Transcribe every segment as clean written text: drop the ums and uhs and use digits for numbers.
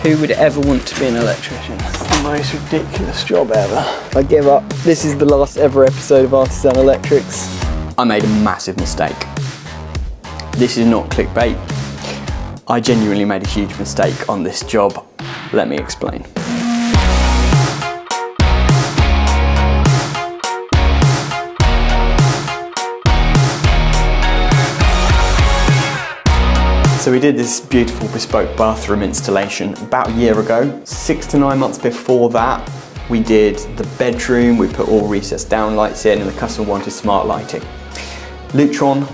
Who would ever want to be an electrician? It's the most ridiculous job ever. I give up. This is the last ever episode of Artisan Electrics. I made a massive mistake. This is not clickbait. I genuinely made a huge mistake on this job. Let me explain. So we did this beautiful bespoke bathroom installation about a year ago. 6 to 9 months before that, we did the bedroom, we put all recessed downlights in, and the customer wanted smart lighting. Lutron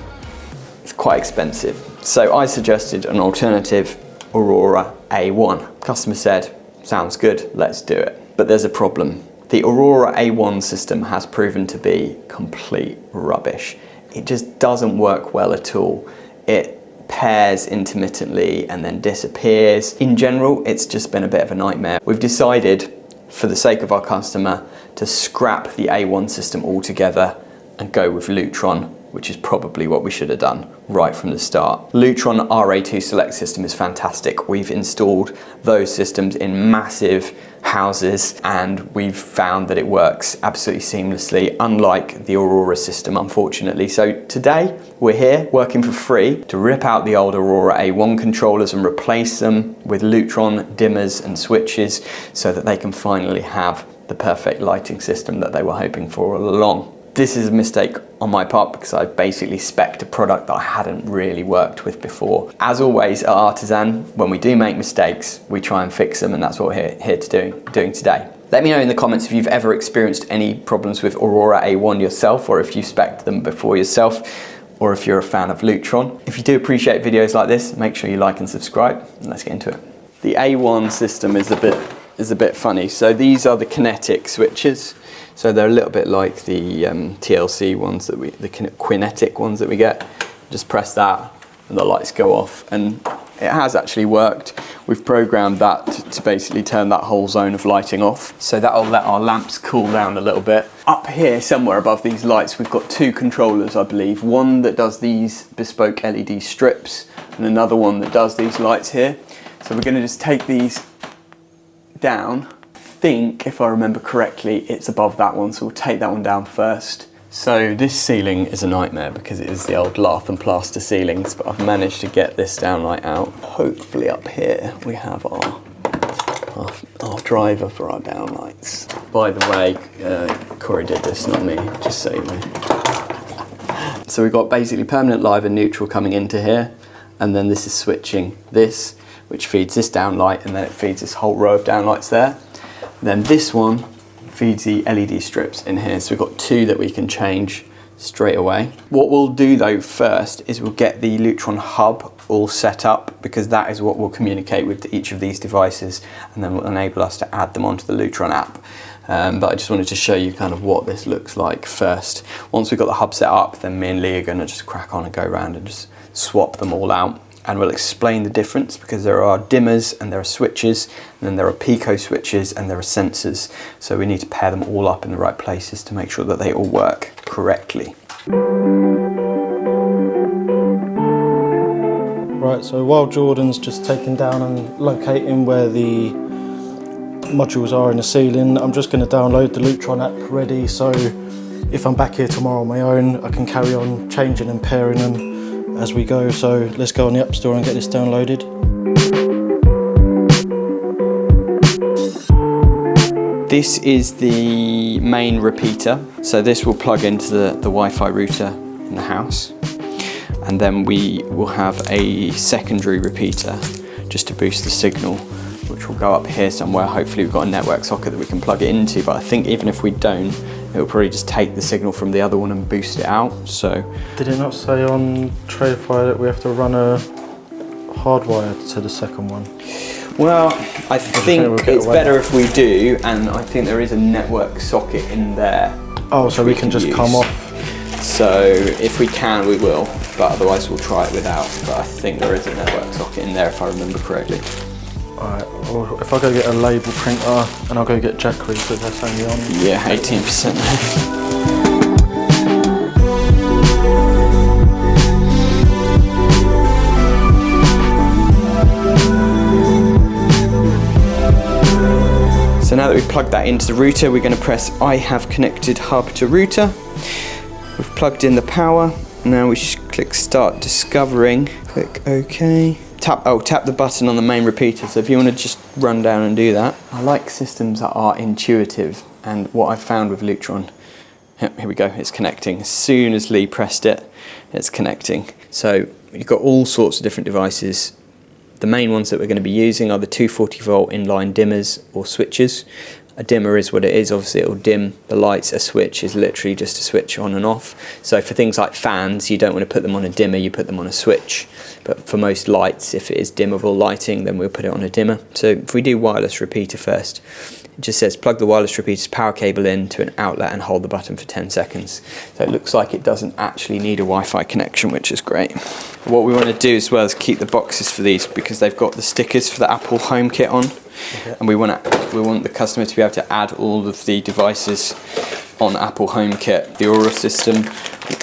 is quite expensive, so I suggested an alternative, Aurora A1. Customer said, sounds good, let's do it. But there's a problem. The Aurora A1 system has proven to be complete rubbish. It just doesn't work well at all. It pairs intermittently and then disappears. In general, it's just been a bit of a nightmare. We've decided, for the sake of our customer, to scrap the A1 system altogether and go with Lutron, which is probably what we should have done right from the start. Lutron RA2 Select system is fantastic. We've installed those systems in massive houses and we've found that it works absolutely seamlessly, unlike the Aurora system, unfortunately. So today we're here working for free to rip out the old Aurora A1 controllers and replace them with Lutron dimmers and switches so that they can finally have the perfect lighting system that they were hoping for all along. This is a mistake on my part because I basically spec'd a product that I hadn't really worked with before. As always at Artisan, when we do make mistakes, we try and fix them, and that's what we're here to doing today. Let me know in the comments if you've ever experienced any problems with Aurora A1 yourself, or if you spec'd them before yourself, or if you're a fan of Lutron. If you do appreciate videos like this, make sure you like and subscribe, and let's get into it. The A1 system is a bit funny. So these are the kinetic switches. So they're a little bit like the TLC ones the Kinetic ones that we get. Just press that and the lights go off, and it has actually worked. We've programmed that to basically turn that whole zone of lighting off. So that'll let our lamps cool down a little bit. Up here, somewhere above these lights, we've got two controllers, I believe. One that does these bespoke LED strips and another one that does these lights here. So we're gonna just take these down. I think, if I remember correctly, it's above that one, so we'll take that one down first. So this ceiling is a nightmare because it is the old lath and plaster ceilings, but I've managed to get this downlight out. Hopefully up here we have our driver for our downlights. By the way, Corey did this, not me, just so you know. So we've got basically permanent, live and neutral coming into here, and then this is switching this, which feeds this downlight, and then it feeds this whole row of downlights there. Then this one feeds the LED strips in here. So we've got two that we can change straight away. What we'll do though first is we'll get the Lutron hub all set up, because that is what will communicate with each of these devices, and then will enable us to add them onto the Lutron app. But I just wanted to show you kind of what this looks like first. Once we've got the hub set up, then me and Lee are gonna just crack on and go around and just swap them all out. And we'll explain the difference, because there are dimmers and there are switches, and then there are pico switches and there are sensors. So we need to pair them all up in the right places to make sure that they all work correctly. Right, so while Jordan's just taking down and locating where the modules are in the ceiling, I'm just going to download the Lutron app ready, so if I'm back here tomorrow on my own, I can carry on changing and pairing them as we go. So let's go on the App Store and get this downloaded. This is the main repeater. So this will plug into the Wi-Fi router in the house. And then we will have a secondary repeater just to boost the signal, which will go up here somewhere. Hopefully we've got a network socket that we can plug it into, but I think even if we don't, it'll probably just take the signal from the other one and boost it out. So did it not say on Tradefy that we have to run a hardwire to the second one? Well, I think it's better if we do, and I think there is a network socket in there. Oh, so we can just come off. So if we can, we will, but otherwise we'll try it without. But I think there is a network socket in there if I remember correctly. Alright, well, if I go get a label printer and I'll go get Jackery, because that's only on. Yeah, 18%. So now that we've plugged that into the router, we're going to press I have connected hub to router. We've plugged in the power. Now we should click start discovering. Click OK. Tap the button on the main repeater. So if you want to just run down and do that. I like systems that are intuitive, and what I've found with Lutron, here we go, it's connecting. As soon as Lee pressed it, it's connecting. So you've got all sorts of different devices. The main ones that we're going to be using are the 240 volt inline dimmers or switches. A dimmer is what it is, obviously it will dim the lights. A switch is literally just a switch on and off. So for things like fans, you don't want to put them on a dimmer, you put them on a switch. But for most lights, if it is dimmable lighting, then we'll put it on a dimmer. So if we do wireless repeater first, it just says plug the wireless repeater's power cable in to an outlet and hold the button for 10 seconds. So it looks like it doesn't actually need a Wi-Fi connection, which is great. What we want to do as well is keep the boxes for these, because they've got the stickers for the Apple HomeKit on. Okay. And we want the customer to be able to add all of the devices on Apple HomeKit. The Aura system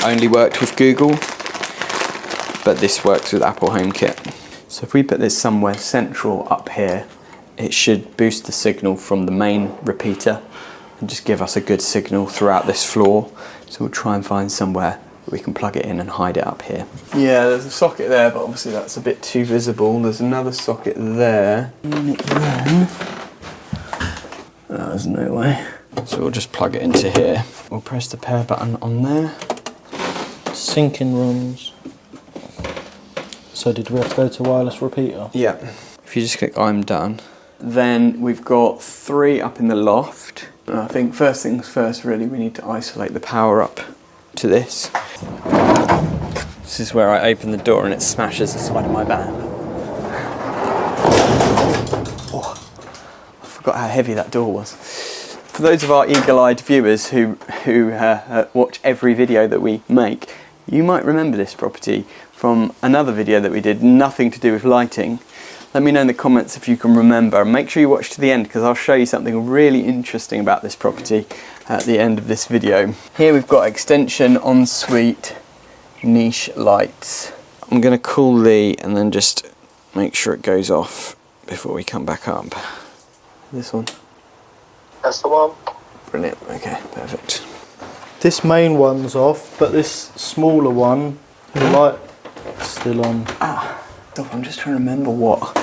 only worked with Google, but this works with Apple HomeKit. So if we put this somewhere central up here, it should boost the signal from the main repeater and just give us a good signal throughout this floor. So we'll try and find somewhere we can plug it in and hide it up here. Yeah, there's a socket there, but obviously that's a bit too visible. There's another socket there. There's no way. So we'll just plug it into here. We'll press the pair button on there. Syncing rooms. So did we have to go to wireless repeater? Yeah. If you just click I'm done. Then we've got 3 up in the loft. And I think first things first, really, we need to isolate the power up to this. This is where I open the door and it smashes the side of my van. Oh, I forgot how heavy that door was. For those of our eagle-eyed viewers who watch every video that we make, you might remember this property from another video that we did, nothing to do with lighting. Let me know in the comments if you can remember. Make sure you watch to the end, because I'll show you something really interesting about this property at the end of this video. Here we've got extension ensuite niche lights. I'm going to call Lee and then just make sure it goes off before we come back up. This one? That's the one. Brilliant, okay, perfect. This main one's off, but this smaller one, the light's still on. I'm just trying to remember what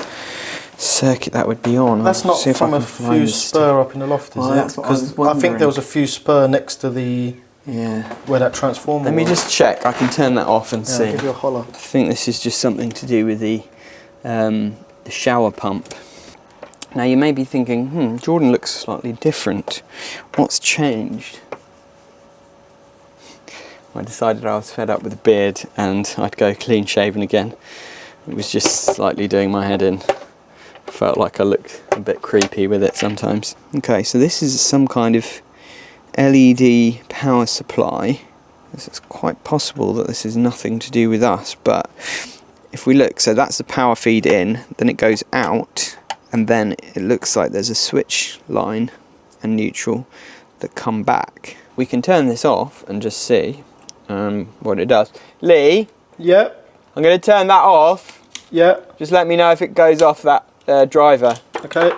circuit that would be on. That's not from a fuse spur up in the loft, is it? Because I think there was a fuse spur next to the where that transformer Let me was. just check. I can turn that off and see. I'll give you a holler. I think this is just something to do with the shower pump. Now you may be thinking, Jordan looks slightly different. What's changed? I decided I was fed up with the beard and I'd go clean shaven again. It was just slightly doing my head in. Felt like I looked a bit creepy with it sometimes. Okay, so this is some kind of LED power supply. It's quite possible that this is nothing to do with us, but if we look, so that's the power feed in, then it goes out, and then it looks like there's a switch line and neutral that come back. We can turn this off and just see what it does. Lee? Yeah? I'm going to turn that off. Yeah. Just let me know if it goes off that driver. Okay.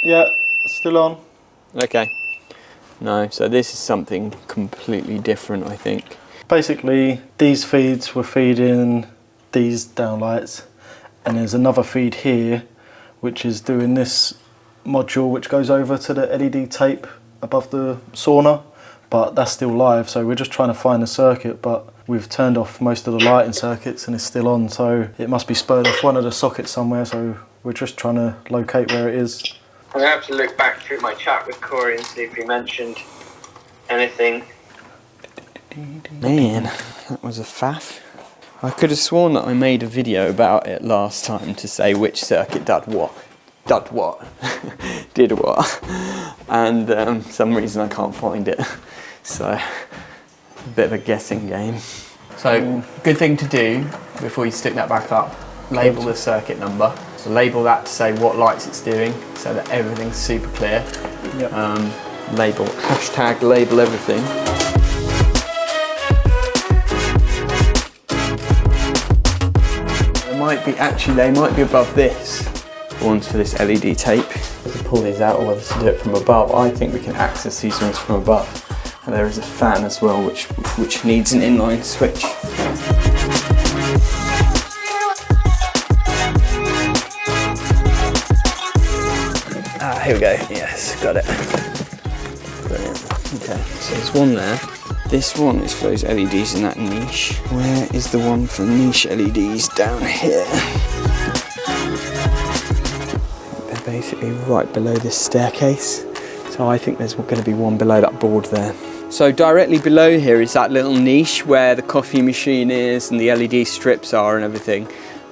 Yeah, still on. Okay. No, so this is something completely different, I think. Basically, these feeds were feeding these downlights, and there's another feed here which is doing this module which goes over to the LED tape above the sauna, but that's still live, so we're just trying to find the circuit, but we've turned off most of the lighting circuits and it's still on, so it must be spurred off one of the sockets somewhere, so we're just trying to locate where it is. I'm going to have to look back through my chat with Corey and see if he mentioned anything. Man, that was a faff. I could have sworn that I made a video about it last time to say which circuit did what, did what, and for some reason I can't find it, so a bit of a guessing game. So good thing to do before you stick that back up, label the circuit number, so label that to say what lights it's doing so that everything's super clear. Yep. Label, hashtag label everything. might be, actually they might be above this. The ones for this LED tape. Whether to pull these out or whether to do it from above. I think we can access these ones from above. And there is a fan as well which needs an inline switch. Ah, here we go. Yes, got it. Brilliant. Okay, so there's one there. This one is for those LEDs in that niche. Where is the one for niche LEDs? Down here. They're basically right below this staircase. So I think there's going to be one below that board there. So directly below here is that little niche where the coffee machine is and the LED strips are and everything.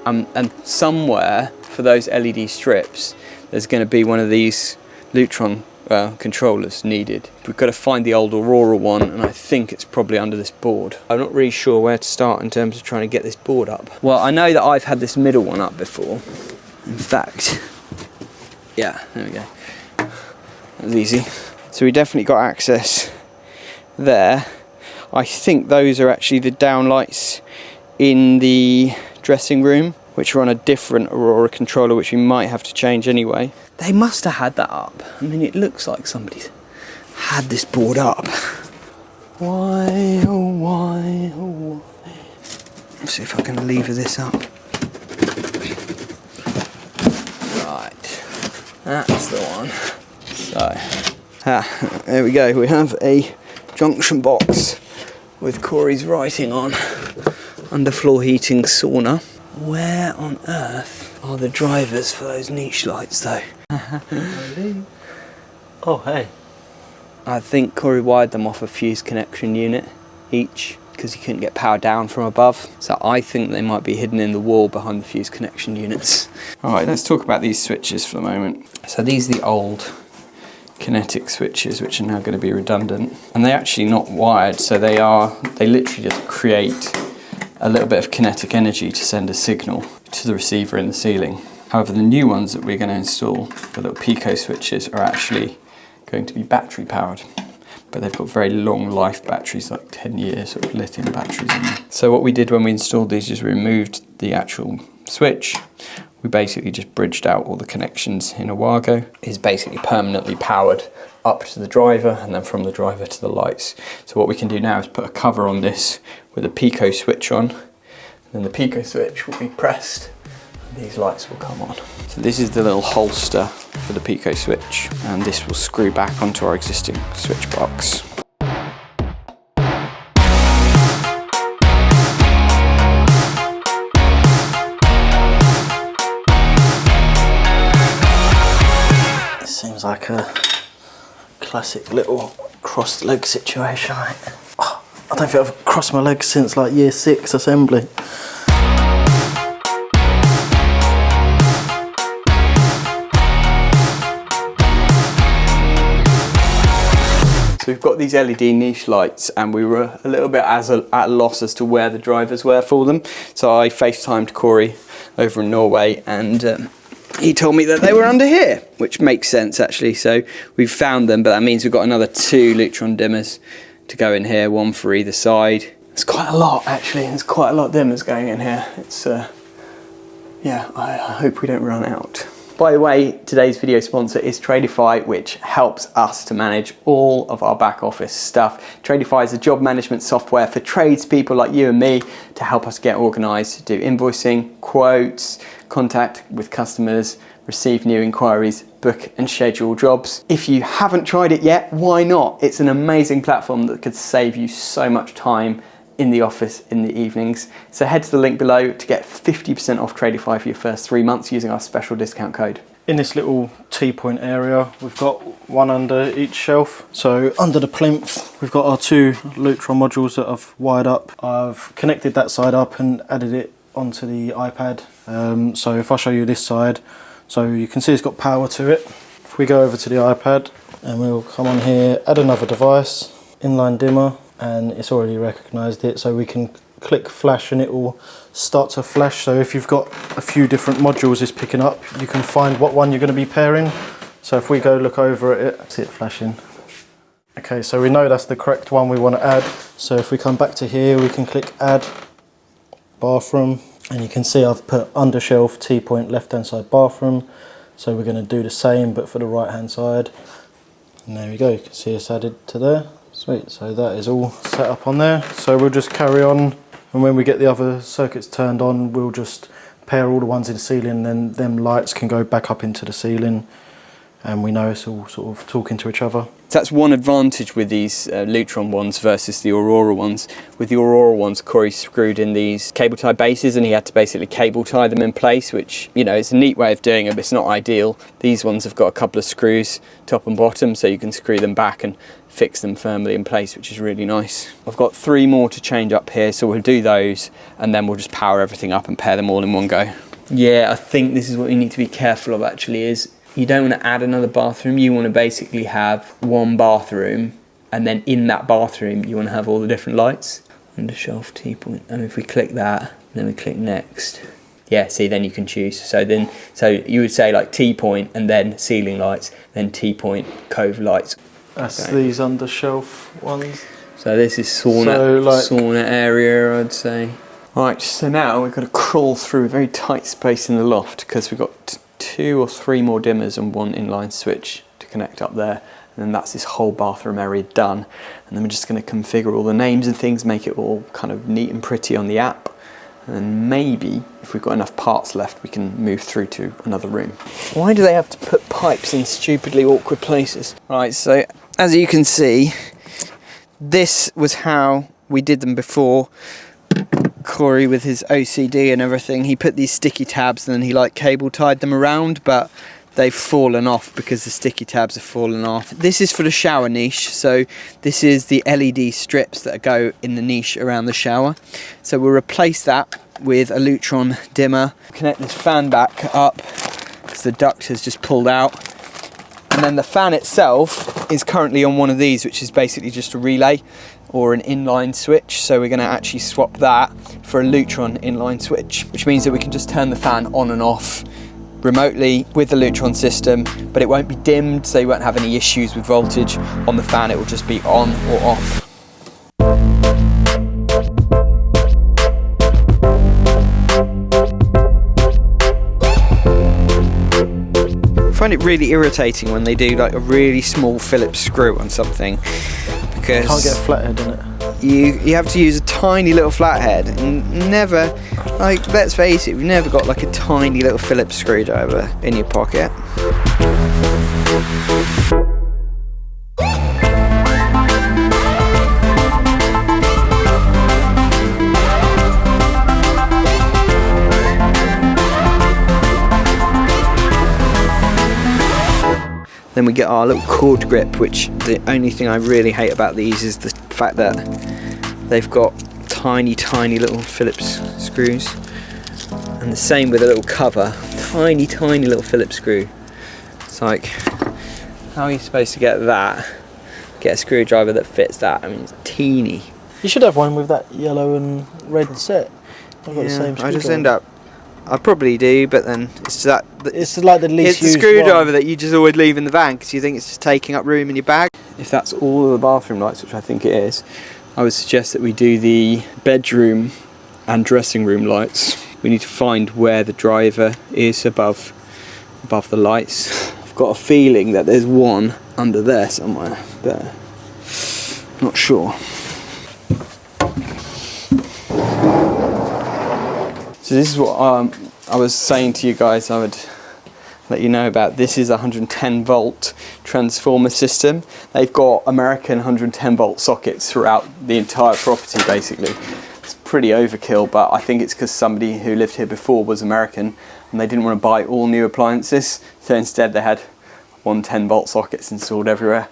And somewhere for those LED strips, there's going to be one of these Lutron controllers needed. We've got to find the old Aurora one, and I think it's probably under this board. I'm not really sure where to start in terms of trying to get this board up. Well, I know that I've had this middle one up before. In fact, yeah, there we go. That was easy. So we definitely got access there. I think those are actually the downlights in the dressing room, which are on a different Aurora controller, which we might have to change anyway. They must have had that up. I mean, it looks like somebody's had this board up. Why, oh why, oh why? Let's see if I can lever this up. Right, that's the one. So, there we go. We have a junction box with Corey's writing on. Underfloor heating sauna. Where on earth are the drivers for those niche lights though? Oh, hey. I think Corey wired them off a fuse connection unit each because he couldn't get power down from above. So I think they might be hidden in the wall behind the fuse connection units. Alright, let's talk about these switches for the moment. So these are the old kinetic switches which are now going to be redundant. And they're actually not wired, so they literally just create a little bit of kinetic energy to send a signal to the receiver in the ceiling. However, the new ones that we're going to install, the little Pico switches, are actually going to be battery powered. But they've got very long life batteries, like 10 years sort of lithium batteries in them. So what we did when we installed these is we removed the actual switch. We basically just bridged out all the connections in a Wago. It's basically permanently powered up to the driver and then from the driver to the lights. So what we can do now is put a cover on this with a Pico switch on, and then the Pico switch will be pressed and these lights will come on. So this is the little holster for the Pico switch, and this will screw back onto our existing switch box. Seems like a classic little crossed leg situation, right? Oh, I don't think I've crossed my legs since like year 6 assembly. So we've got these LED niche lights, and we were a little bit at a loss as to where the drivers were for them. So I FaceTimed Corey over in Norway, and he told me that they were under here, which makes sense actually. So we've found them, but that means we've got another 2 Lutron dimmers to go in here, one for either side. It's quite a lot actually, there's quite a lot of dimmers going in here. It's, yeah, I hope we don't run out. By the way, today's video sponsor is Tradify, which helps us to manage all of our back office stuff. Tradify is a job management software for tradespeople like you and me to help us get organised, do invoicing, quotes, contact with customers, receive new inquiries, book and schedule jobs. If you haven't tried it yet, why not? It's an amazing platform that could save you so much time in the office in the evenings. So head to the link below to get 50% off Tradify for your first 3 months using our special discount code. In this little T-point area, we've got one under each shelf. So under the plinth, we've got our 2 Lutron modules that I've wired up. I've connected that side up and added it onto the iPad. So if I show you this side, so you can see it's got power to it. If we go over to the iPad and we'll come on here, add another device, inline dimmer, and it's already recognised it, so we can click flash and it will start to flash. So if you've got a few different modules it's picking up, you can find what one you're going to be pairing. So if we go look over at it, see it flashing. Okay, so we know that's the correct one we want to add. So if we come back to here, we can click add bathroom, And you can see I've put under shelf, T-point, left hand side bathroom. So we're going to do the same but for the right hand side. And there we go, you can see it's added to there. Sweet, so that is all set up on there. So we'll just carry on, and when we get the other circuits turned on, we'll just pair all the ones in the ceiling, and then them lights can go back up into the ceiling, and we know it's all sort of talking to each other. So that's one advantage with these Lutron ones versus the Aurora ones. With the Aurora ones, Corey screwed in these cable tie bases, and he had to basically cable tie them in place, which, you know, it's a neat way of doing it, but it's not ideal. These ones have got a couple of screws top and bottom, so you can screw them back and fix them firmly in place, which is really nice. I've got 3 more to change up here, so we'll do those, and then we'll just power everything up and pair them all in one go. Yeah, I think this is what you need to be careful of, actually, is you don't want to add another bathroom. You want to basically have one bathroom, and then in that bathroom you want to have all the different lights. Under shelf T-point, and if we click that, then we click next. Yeah, see, then you can choose. So you would say like T-point and then ceiling lights, then T-point cove lights. That's okay. These under shelf ones. So this is sauna area, I'd say. Right, so now we've got to crawl through a very tight space in the loft, because we've got 2 or 3 more dimmers and 1 inline switch to connect up there, and then that's this whole bathroom area done. And then we're just going to configure all the names and things, make it all kind of neat and pretty on the app, and maybe if we've got enough parts left we can move through to another room. Why do they have to put pipes in stupidly awkward places? Right, so as you can see, this was how we did them before. Corey, with his OCD and everything, he put these sticky tabs and then he like cable tied them around, but they've fallen off because the sticky tabs have fallen off. This is for the shower niche, so this is the LED strips that go in the niche around the shower. So we'll replace that with a Lutron dimmer. Connect this fan back up because the duct has just pulled out. And then the fan itself is currently on one of these, which is basically just a relay or an inline switch. So we're going to actually swap that for a Lutron inline switch, which means that we can just turn the fan on and off remotely with the Lutron system, but it won't be dimmed, so you won't have any issues with voltage on the fan. It will just be on or off. I find it really irritating when they do like a really small Phillips screw on something, because can't get a flathead in it. You have to use a tiny little flathead, and never, like, let's face it, we've never got like a tiny little Phillips screwdriver in your pocket. Then we get our little cord grip, which the only thing I really hate about these is the fact that they've got tiny little Phillips screws, and the same with a little cover, tiny little Phillips screw. It's like, how are you supposed to get a screwdriver that fits that? I mean, it's teeny. You should have one with that yellow and red set. I've got the same screwdriver. I just end up, I probably do, but then it's like the least used screwdriver that you just always leave in the van because you think it's just taking up room in your bag. If that's all of the bathroom lights, which I think it is, I would suggest that we do the bedroom and dressing room lights. We need to find where the driver is above the lights. I've got a feeling that there's one under there somewhere, but not sure. So this is what I was saying to you guys I would let you know about. This is a 110 volt transformer system. They've got American 110 volt sockets throughout the entire property basically. It's pretty overkill, but I think it's because somebody who lived here before was American and they didn't want to buy all new appliances, so instead they had 110 volt sockets installed everywhere.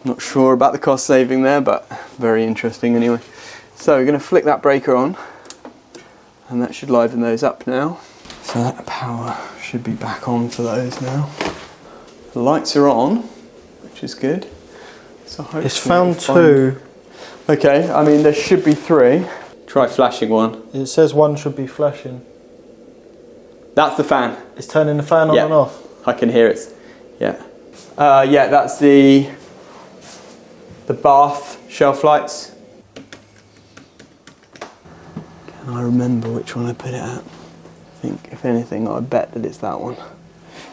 Not sure about the cost saving there, but very interesting anyway. So we're going to flick that breaker on, and that should liven those up now. So that power should be back on for those now. The lights are on, which is good. So it's found 2. Okay, I mean there should be 3. Try flashing one. It says 1 should be flashing. That's the fan. It's turning the fan on and off. I can hear it. Yeah. Yeah, that's the bath shelf lights. I remember which one I put it at. I think, if anything, I bet that it's that one.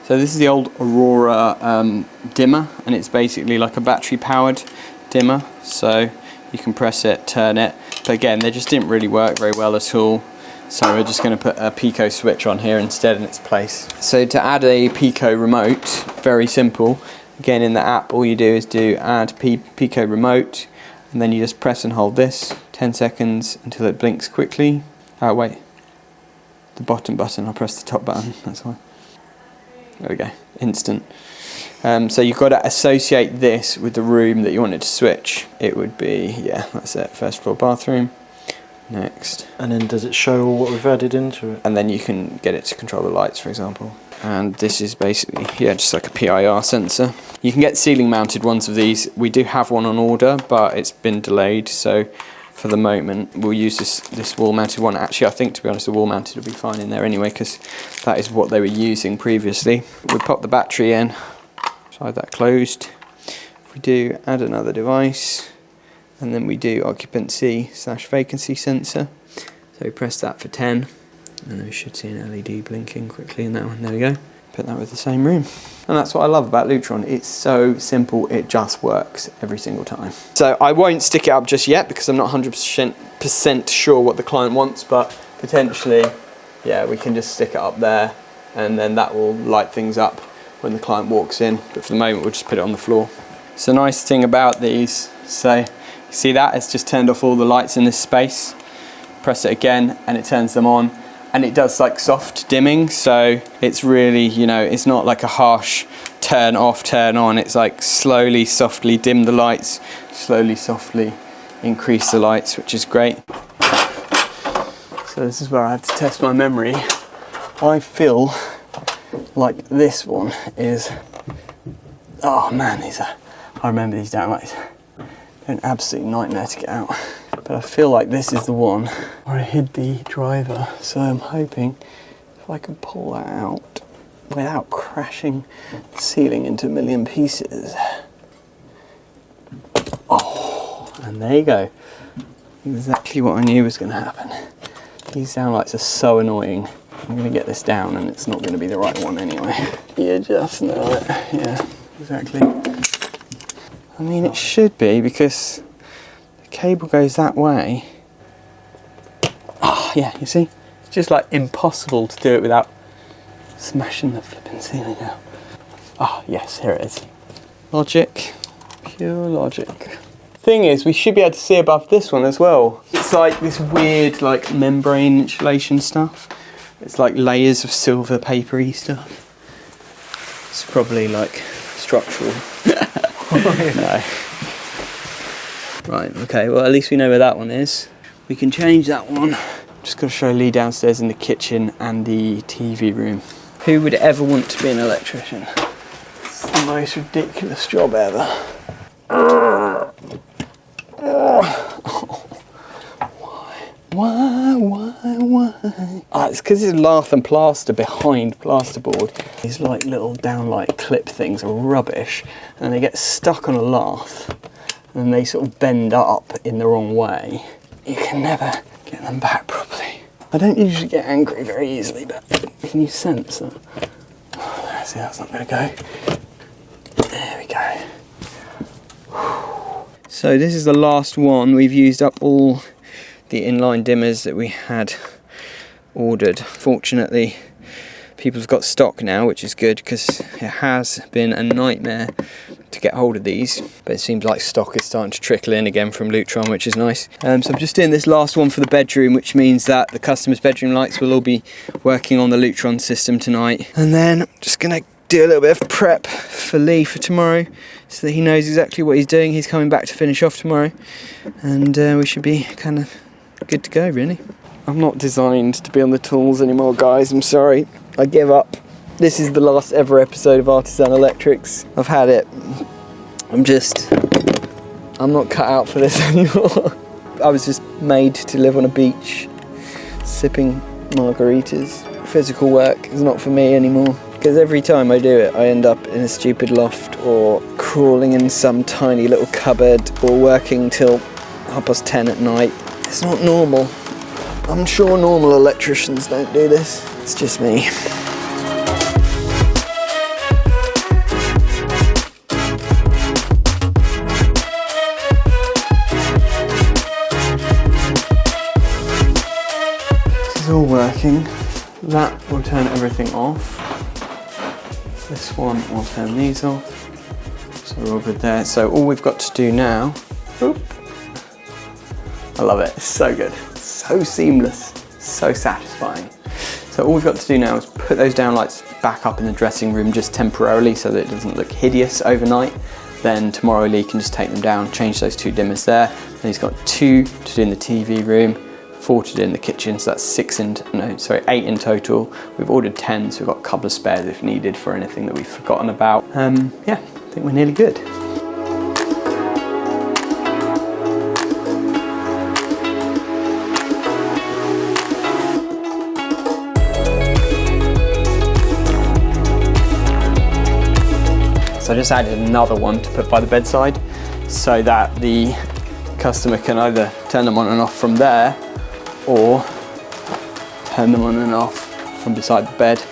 So this is the old Aurora dimmer, and it's basically like a battery powered dimmer. So you can press it, turn it, but again, they just didn't really work very well at all. So we're just going to put a Pico switch on here instead in its place. So to add a Pico remote, very simple. Again, in the app, all you do is do add Pico remote, and then you just press and hold this 10 seconds until it blinks quickly. Oh wait, the bottom button, I'll press the top button, that's why. There we go, instant. So you've got to associate this with the room that you wanted to switch. It would be, yeah, that's it, first floor bathroom. Next. And then does it show all what we've added into it? And then you can get it to control the lights, for example. And this is basically, yeah, just like a PIR sensor. You can get ceiling mounted ones of these. We do have one on order, but it's been delayed. So for the moment, we'll use this wall mounted one. Actually, I think, to be honest, the wall mounted will be fine in there anyway, because that is what they were using previously. We pop the battery in, slide that closed. If we do add another device, and then we do occupancy/vacancy sensor. So we press that for 10, and then we should see an LED blinking quickly in that one. There we go. Put that with the same room. And that's what I love about Lutron. It's so simple, it just works every single time. So I won't stick it up just yet because I'm not 100% sure what the client wants, but potentially, yeah, we can just stick it up there, and then that will light things up when the client walks in. But for the moment, we'll just put it on the floor. So the nice thing about these, so see that? It's just turned off all the lights in this space. Press it again and it turns them on. And it does like soft dimming, so it's really, you know, it's not like a harsh turn off, turn on. It's like slowly, softly dim the lights, slowly, softly increase the lights, which is great. So this is where I have to test my memory. I feel like this one is, oh man, I remember these downlights. They're an absolute nightmare to get out. But I feel like this is the one where I hid the driver. So I'm hoping if I can pull that out without crashing the ceiling into a million pieces. Oh, and there you go. Exactly what I knew was going to happen. These downlights are so annoying. I'm going to get this down and it's not going to be the right one anyway. You just know it. Yeah, exactly. I mean, it should be, because the cable goes that way. Oh, yeah, you see? It's just like impossible to do it without smashing the flipping ceiling out. Oh, yes, here it is. Logic. Pure logic. Thing is, we should be able to see above this one as well. It's like this weird, like, membrane insulation stuff. It's like layers of silver papery stuff. It's probably like structural. No. Right, okay, well at least we know where that one is. We can change that one. Just got to show Lee downstairs in the kitchen and the TV room. Who would ever want to be an electrician? It's the most ridiculous job ever. Why? It's because it's lath and plaster behind plasterboard. These like little downlight clip things are rubbish, and they get stuck on a lath and they sort of bend up in the wrong way. You can never get them back properly. I don't usually get angry very easily, but can you sense that? Oh, there, see, that's not going to go. There we go. So this is the last one. We've used up all the inline dimmers that we had ordered. Fortunately, people have got stock now, which is good, because it has been a nightmare to get hold of these, but it seems like stock is starting to trickle in again from Lutron, which is nice. So I'm just doing this last one for the bedroom, which means that the customer's bedroom lights will all be working on the Lutron system tonight, and then I'm just gonna do a little bit of prep for Lee for tomorrow, so that he knows exactly what he's doing. He's coming back to finish off tomorrow, and we should be kind of good to go, really. I'm not designed to be on the tools anymore, guys. I'm sorry. I give up. This is the last ever episode of Artisan Electrics. I've had it. I'm not cut out for this anymore. I was just made to live on a beach, sipping margaritas. Physical work is not for me anymore, because every time I do it, I end up in a stupid loft or crawling in some tiny little cupboard or working till 10:30 at night. It's not normal. I'm sure normal electricians don't do this. It's just me. This is all working. That will turn everything off. This one will turn these off. So we're all good there. So all we've got to do now, oop, I love it, it's so good. So seamless, so satisfying. So all we've got to do now is put those downlights back up in the dressing room just temporarily so that it doesn't look hideous overnight. Then tomorrow Lee can just take them down, change those 2 dimmers there. Then he's got 2 to do in the TV room, 4 to do in the kitchen, so that's 8 in total. We've ordered 10, so we've got a couple of spares if needed for anything that we've forgotten about. Yeah, I think we're nearly good. So I just added another one to put by the bedside so that the customer can either turn them on and off from there or turn them on and off from beside the bed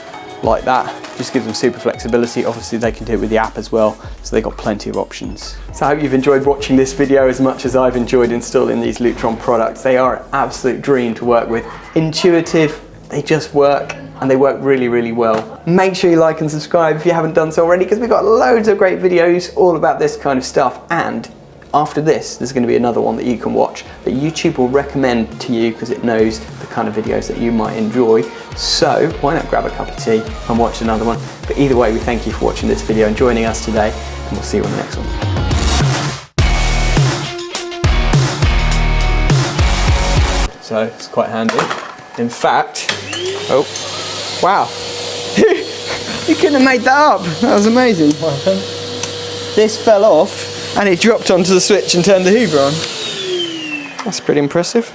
like that. Just gives them super flexibility. Obviously they can do it with the app as well, so they've got plenty of options. So I hope you've enjoyed watching this video as much as I've enjoyed installing these Lutron products. They are an absolute dream to work with. Intuitive, they just work, and they work really, really well. Make sure you like and subscribe if you haven't done so already, because we've got loads of great videos all about this kind of stuff. And after this, there's going to be another one that you can watch that YouTube will recommend to you because it knows the kind of videos that you might enjoy. So why not grab a cup of tea and watch another one? But either way, we thank you for watching this video and joining us today, and we'll see you on the next one. So it's quite handy. In fact, oh, wow. You couldn't have made that up. That was amazing. This fell off and it dropped onto the switch and turned the Hoover on. That's pretty impressive.